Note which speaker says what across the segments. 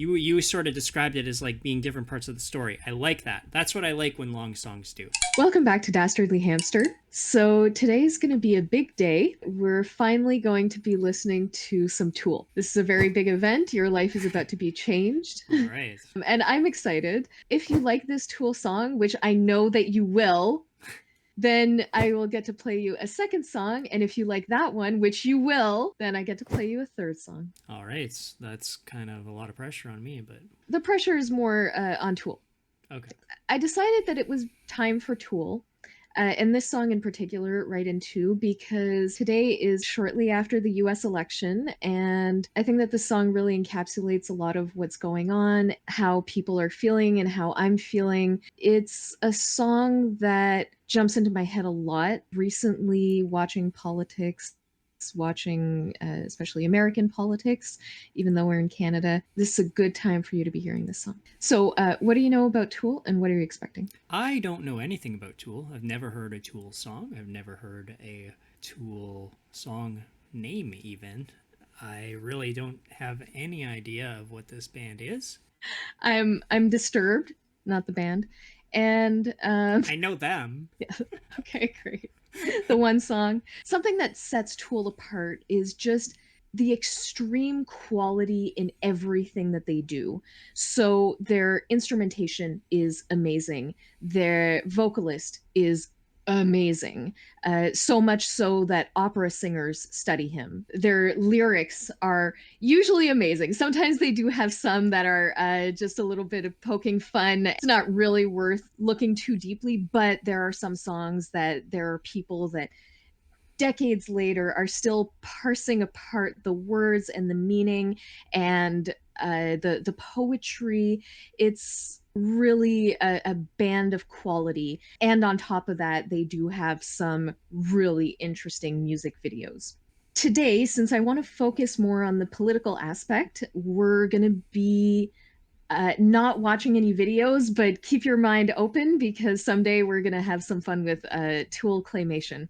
Speaker 1: You sort of described it as like being different parts of the story. I like that. That's what I like when long songs do.
Speaker 2: Welcome back to Dastardly Hamster. So today's going to be a big day. We're finally going to be listening to some Tool. This is a very big event. Your life is about to be changed.
Speaker 1: All right.
Speaker 2: And I'm excited. If you like this Tool song, which I know that you will, then I will get to play you a second song. And if you like that one, which you will, then I get to play you a third song.
Speaker 1: All right. That's kind of a lot of pressure on me, but
Speaker 2: The pressure is more on Tool.
Speaker 1: okay.
Speaker 2: I decided that it was time for Tool. And this song in particular, right in two, because today is shortly after the US election. And I think that this song really encapsulates a lot of what's going on, how people are feeling, and how I'm feeling. It's a song that jumps into my head a lot. Recently, watching politics, watching especially American politics, even though we're in Canada, this is a good time for you to be hearing this song. So, what do you know about Tool, and what are you expecting?
Speaker 1: I don't know anything about Tool. I've never heard a Tool song. I've never heard a Tool song name, even. I really don't have any idea of what this band is.
Speaker 2: I'm Disturbed, not the band, and
Speaker 1: I know them.
Speaker 2: yeah, okay, great. The one song, something that sets Tool apart is just the extreme quality in everything that they do. So their instrumentation is amazing. Their vocalist is amazing. So much so that opera singers study him. Their lyrics are usually amazing. Sometimes they do have some that are just a little bit of poking fun. It's not really worth looking too deeply, but there are some songs that there are people that decades later are still parsing apart the words and the meaning and the poetry. It's really a band of quality, and on top of that they do have some really interesting music videos. Today, since I want to focus more on the political aspect, we're going to be not watching any videos, but keep your mind open because someday we're going to have some fun with Tool claymation.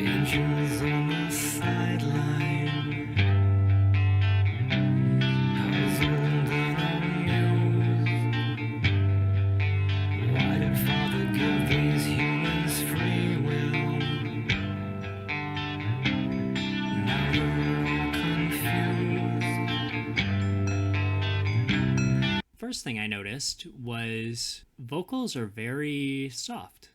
Speaker 3: Angels on the sideline, puzzled and amused. Why did Father give these humans free will? Now they're all confused.
Speaker 1: First thing I noticed was vocals are very soft,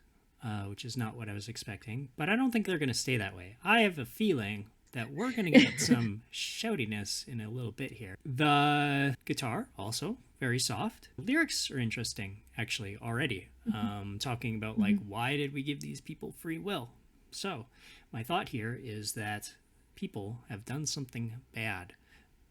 Speaker 1: which is not what I was expecting, but I don't think they're going to stay that way. I have a feeling that we're going to get some shoutiness in a little bit here. The guitar, also very soft. Lyrics are interesting, actually, already. Talking about, like, why did we give these people free will? So, my thought here is that people have done something bad,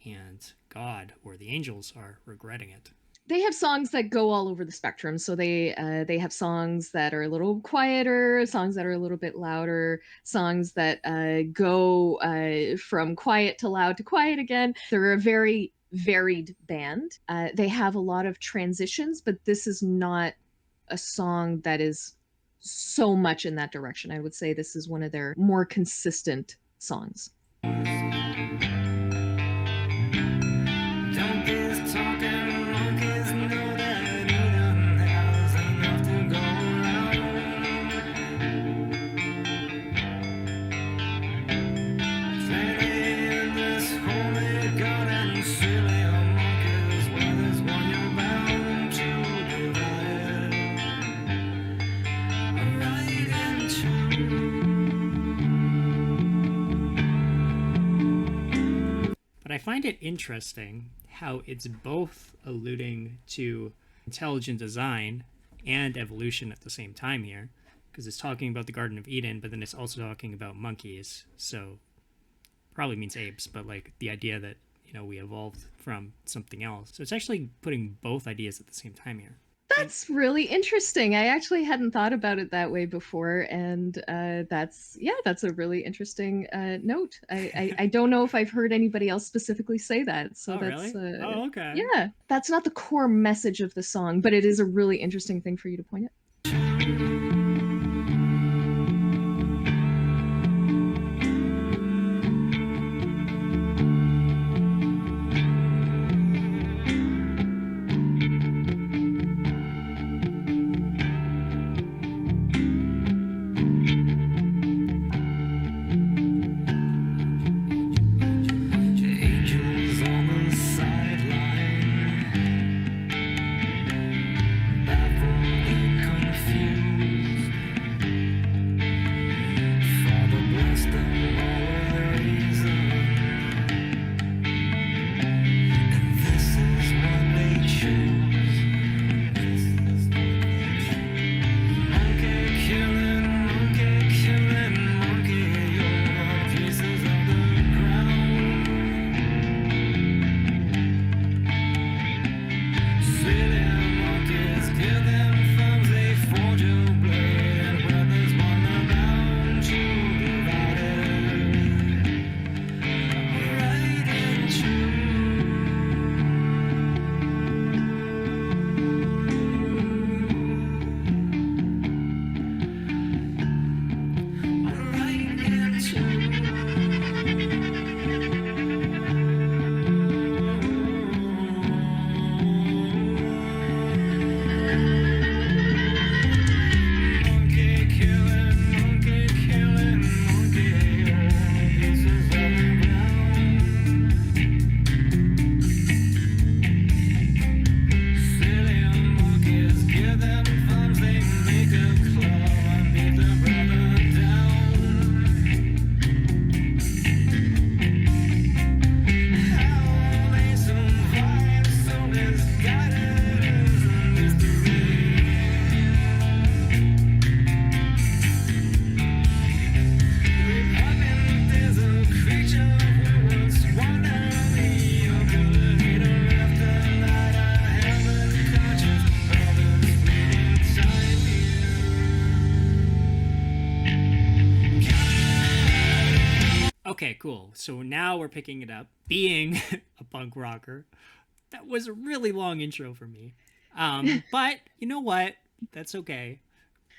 Speaker 1: and God or the angels are regretting it.
Speaker 2: They have songs that go all over the spectrum. So they have songs that are a little quieter, songs that are a little bit louder, songs that go from quiet to loud to quiet again. They're a very varied band. They have a lot of transitions, but this is not a song that is so much in that direction. I would say this is one of their more consistent songs.
Speaker 3: Don't this talking monkeys know that Eden has enough to go around? Plenty in this holy garden, silly monkeys, where there's one you're bound to divide. Right into.
Speaker 1: But I find it interesting how it's both alluding to intelligent design and evolution at the same time here, because it's talking about the Garden of Eden, but then it's also talking about monkeys. So probably means apes, but like the idea that, we evolved from something else. So it's actually putting both ideas at the same time here.
Speaker 2: That's really interesting. I actually hadn't thought about it that way before, and that's a really interesting note. I don't know if I've heard anybody else specifically say that. So
Speaker 1: Oh,
Speaker 2: that's
Speaker 1: really? Oh, okay.
Speaker 2: yeah, that's not the core message of the song, but it is a really interesting thing for you to point out.
Speaker 3: Angels on the sideline, baffled and confused. Father blessed them all with reason, and this is what they choose. Monkey killing, monkey, you're pieces of the ground. Silly monkeys, give them thumbs, they forge a blade, and when there's one around to divide it, right and monkey killing, monkey, pieces of the ground. Silly monkeys, give them thumbs, they make a club and beat the brother down. How they survive so misguided is a mystery. Repugnant is a creature who once wandered the ability to lift the light of heaven, conscious of this fleeting time here.
Speaker 1: Okay, cool. So now we're picking it up. Being a punk rocker, that was a really long intro for me. But you know what? That's okay.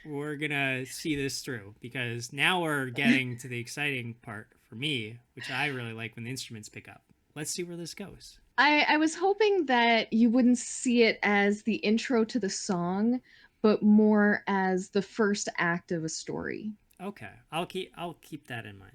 Speaker 1: We're gonna see this through because now we're getting to the exciting part for me, which I really like when the instruments pick up. Let's see where this goes.
Speaker 2: I was hoping that you wouldn't see it as the intro to the song, but more as the first act of a story.
Speaker 1: Okay, I'll keep that in mind.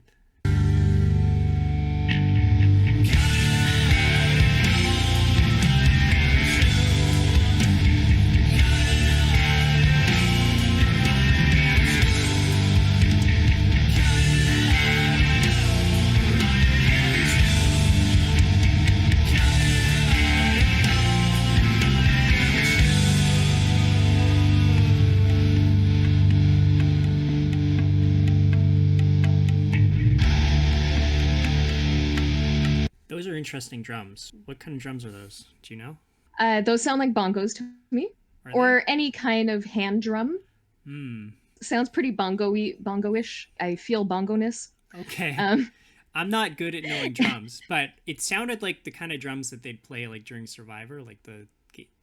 Speaker 1: Those are interesting drums. What kind of drums are those? Do you know?
Speaker 2: Those sound like bongos to me,
Speaker 1: Are
Speaker 2: or any kind of hand drum.
Speaker 1: they? Hmm.
Speaker 2: Sounds pretty bongo-ish. I feel bongoness.
Speaker 1: Okay.
Speaker 2: Um,
Speaker 1: I'm not good at knowing drums, but it sounded like the kind of drums that they'd play like during Survivor, like the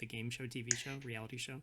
Speaker 1: game show, TV show, reality show.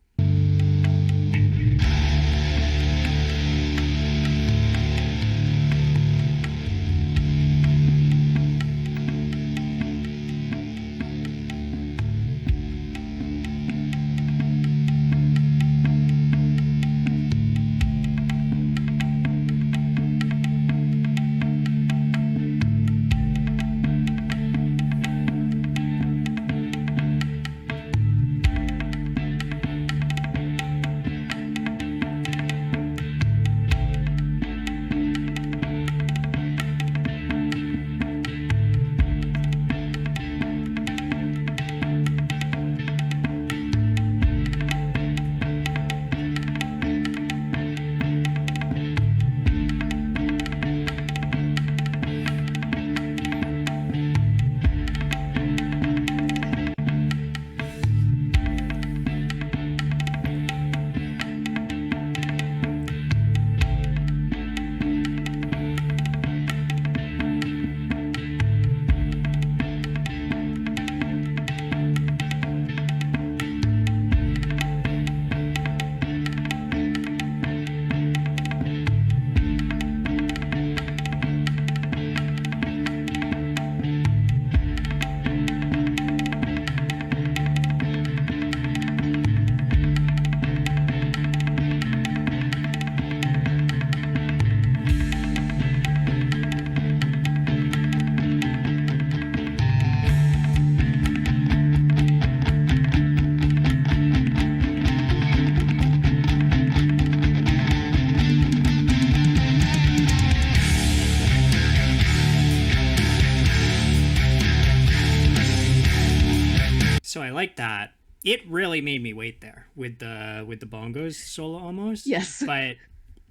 Speaker 1: So I like that. It really made me wait there with the bongos solo almost.
Speaker 2: Yes.
Speaker 1: But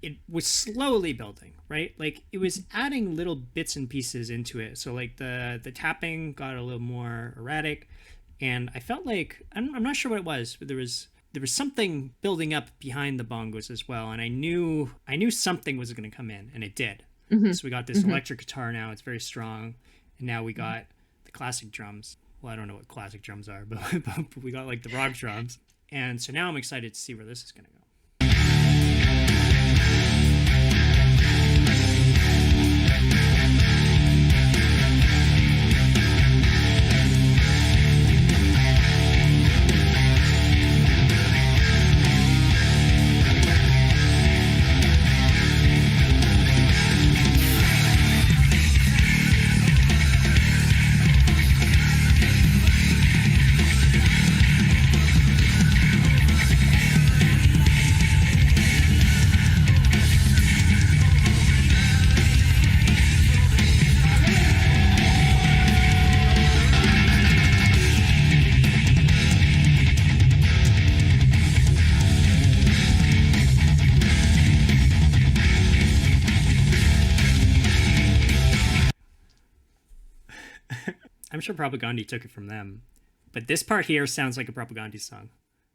Speaker 1: it was slowly building, right? Like it was adding little bits and pieces into it. So like the tapping got a little more erratic, and I felt like I'm not sure what it was, but there was something building up behind the bongos as well, and I knew something was going to come in, and it did. So we got this electric guitar now; it's very strong, and now we got the classic drums. Well, I don't know what classic drums are, but we got like the rock drums, and so now I'm excited to see where this is going to go. I'm sure Propagandhi took it from them, but this part here sounds like a Propagandhi song.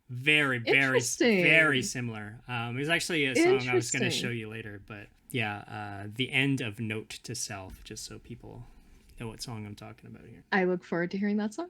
Speaker 1: Very, very, very similar. It was actually a song I was going to show you later, but yeah, the end of Note to Self, just so people know what song I'm talking about here.
Speaker 2: I look forward to hearing that song.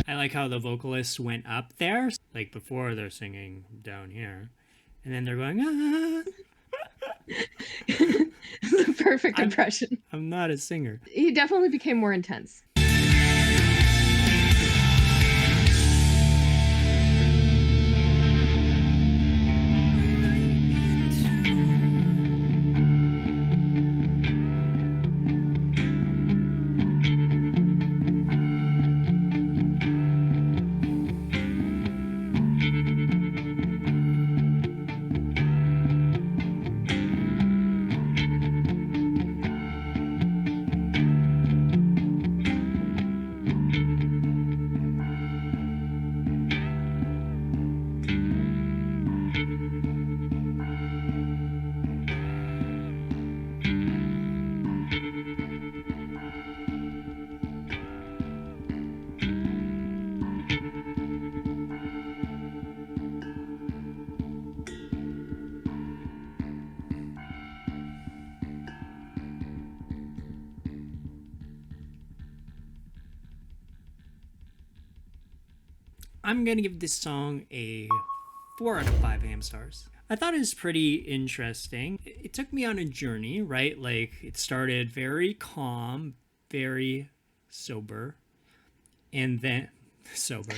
Speaker 1: Like how the vocalists went up there, like before they're singing down here, and then they're going
Speaker 2: The perfect impression.
Speaker 1: I'm not a singer.
Speaker 2: He definitely became more intense. I'm gonna give this song a 4 out of 5 AM stars.
Speaker 1: I thought it was pretty interesting. It took me on a journey, right? Like it started very calm, very sober, and then sober,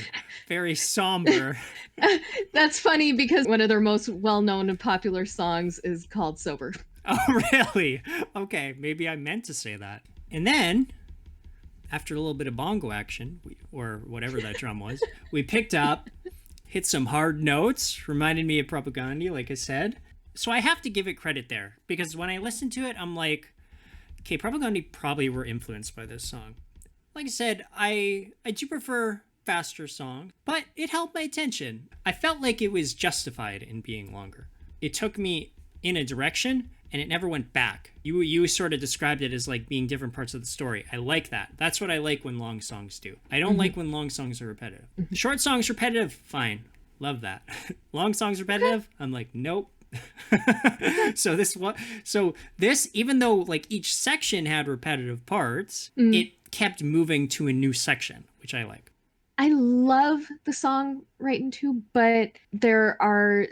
Speaker 1: very somber.
Speaker 2: That's funny because one of their most well-known and popular songs is called Sober.
Speaker 1: Oh, really? Okay, maybe I meant to say that. And then, after a little bit of bongo action, or whatever that drum was, we picked up, hit some hard notes, reminded me of Propaganda, like I said. So I have to give it credit there, because when I listened to it, I'm like, okay, Propaganda probably were influenced by this song. Like I said, I do prefer faster songs, but it held my attention. I felt like it was justified in being longer. It took me in a direction and it never went back. You sort of described it as like being different parts of the story. I like that. That's what I like when long songs do. I don't like when long songs are repetitive. Short songs repetitive, fine. Love that. Long songs repetitive, I'm like, nope. So this, even though like each section had repetitive parts, it kept moving to a new section, which I like.
Speaker 2: I love the song Right Into, but there are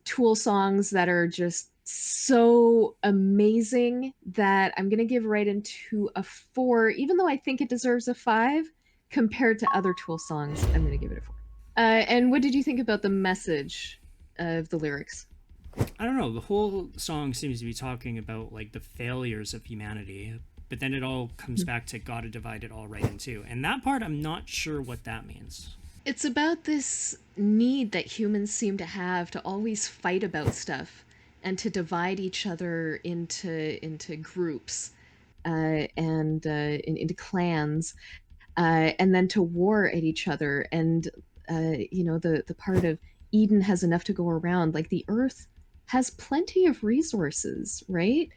Speaker 2: Tool songs that are just so amazing that I'm going to give Right Into a 4, even though I think it deserves a 5 compared to other Tool songs. I'm going to give it a 4. And what did you think about the message of the lyrics?
Speaker 1: I don't know. The whole song seems to be talking about like the failures of humanity, but then it all comes back to gotta divide it all right in two. And that part, I'm not sure what that means.
Speaker 2: It's about this need that humans seem to have to always fight about stuff and to divide each other into groups and into clans, and then to war at each other. And the part of Eden has enough to go around, like the Earth has plenty of resources, right?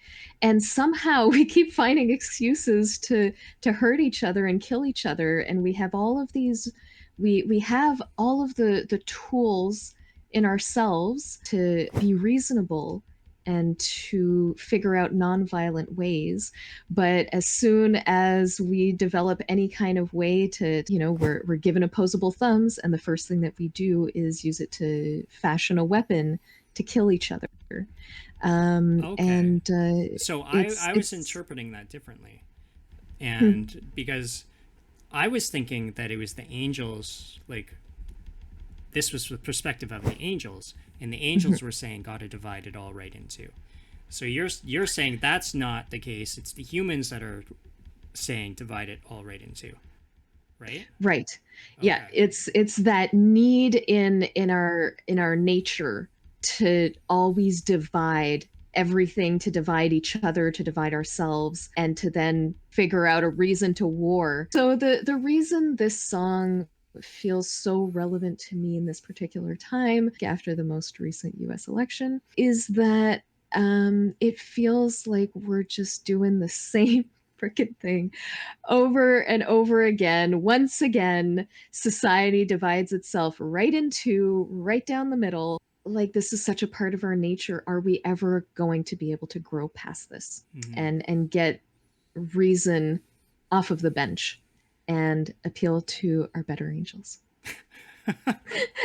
Speaker 2: And somehow we keep finding excuses to hurt each other and kill each other. And we have all of these, we have all of the tools in ourselves to be reasonable and to figure out nonviolent ways. But as soon as we develop any kind of way to, we're given opposable thumbs, and the first thing that we do is use it to fashion a weapon to kill each other.
Speaker 1: Okay.
Speaker 2: And
Speaker 1: So I was interpreting that differently. And because I was thinking that it was the angels, like, this was the perspective of the angels, and the angels were saying gotta divide it all right in two. So you're saying that's not the case. It's the humans that are saying divide it all right in two, right?
Speaker 2: Right.
Speaker 1: Okay.
Speaker 2: Yeah, it's that need in our nature to always divide everything, to divide each other, to divide ourselves, and to then figure out a reason to war. So the reason this song feels so relevant to me in this particular time after the most recent US election is that it feels like we're just doing the same freaking thing over and over again. Once again, society divides itself right down the middle. Like, this is such a part of our nature. Are we ever going to be able to grow past this and get reason off of the bench and appeal to our better angels?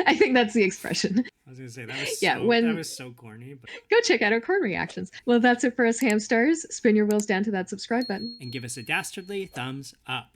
Speaker 2: I think that's the expression.
Speaker 1: I was gonna say that was
Speaker 2: that
Speaker 1: was so corny, but
Speaker 2: Go check out our corn reactions. Well, that's it for us, hamsters. Spin your wheels down to that subscribe button.
Speaker 1: and give us a dastardly thumbs up.